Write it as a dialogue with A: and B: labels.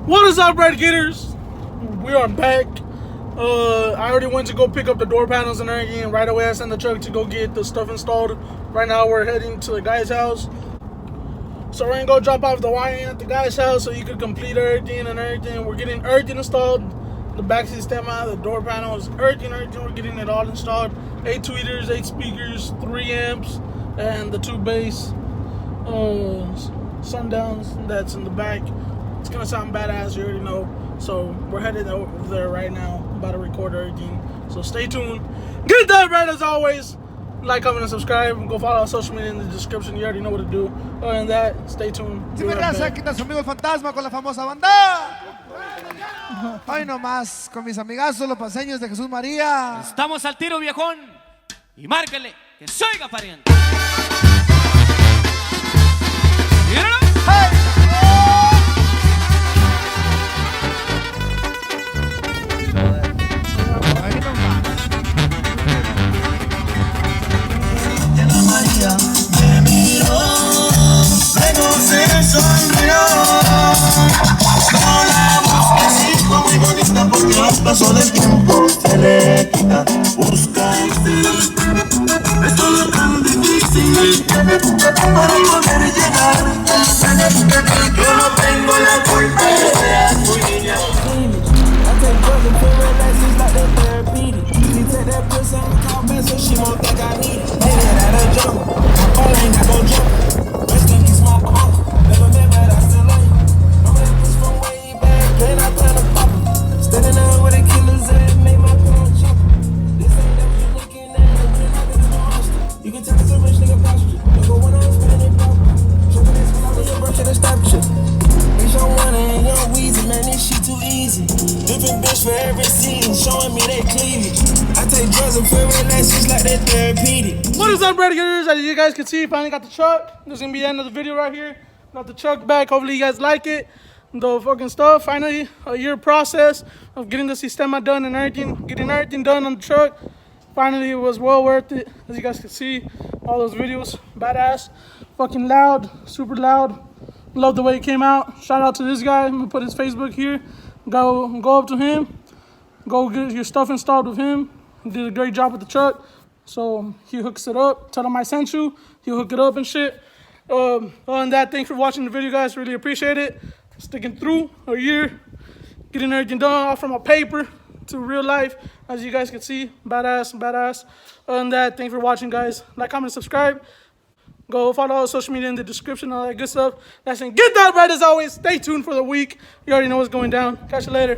A: What is up, Red Getters? We are back. I already went to go pick up the door panels and everything. Right away, I sent the truck to go get the stuff installed. Right now, we're heading to the guy's house. So we're gonna go drop off the wiring at the guy's house so he could complete everything and everything. We're getting everything installed. The back system out, the door panels, everything. We're getting it all installed. 8 tweeters, 8 speakers, 3 amps, and the 2 bass sundowns that's in the back. It's gonna sound badass, you already know. So we're headed over there right now, about to record everything. So stay tuned. Get that right as always. Like, comment, and subscribe. Go follow our social media in the description. You already know what to do. Other than that, stay tuned.
B: Sí, raza, aquí está su amigo el fantasma con la famosa banda. Hoy nomás con mis amigazos, los paseños de Jesús María.
C: Estamos al tiro, viejón. Y márquele, que se oiga, pariente. ¡Míralo!
B: ¡Hey! Ahí nomás.
D: La María me miró, luego se sonrió. No la busques, hijo, muy bonita, porque al paso del tiempo se le quita. Busca es todo tan difícil para poder llegar. Yo no tengo la culpa de ser tu niña. I take drugs and feel relaxed, it's like they're therapeutic. She take that pussy and call back so she won't think I need it. Made it out of jungle, my phone ain't got no jump. Rest in peace, my uncle, never met but I still love you. I'm like this from way back, then I plan to pop it. Standing there with a killer's head, made my parents jump. This ain't that what you looking at, you're not gonna monster. You can tell it's a rich nigga posture. Look at when I'm spinning it proper. So when it's when I'm in your birth, shit, stop shit. It's your one and your Weezy, man, this shit too easy. Different bitch for every season, showing me they cleavage. I take drugs and feel relaxed, just like that therapeutic.
A: What is up, Red Getters? As you guys can see, finally got the truck. This is gonna be the end of the video right here. Got the truck back. Hopefully you guys like it. The fucking stuff. Finally, a year process of getting the sistema done and everything. Getting everything done on the truck. Finally, it was well worth it. As you guys can see, all those videos, badass. Fucking loud, super loud. Love the way it came out. Shout out to this guy. I'm gonna put his Facebook here. Go up to him. Go get your stuff installed with him. He did a great job with the truck. So he hooks it up. Tell him I sent you. He'll hook it up and shit. Other than that, thanks for watching the video, guys. Really appreciate it. Sticking through a year. Getting everything done, all from a paper to real life. As you guys can see, badass, badass. Other than that, thanks for watching, guys. Like, comment, subscribe. Go follow all the social media in the description, all that good stuff. That's it. Get that right as always. Stay tuned for the week. You already know what's going down. Catch you later.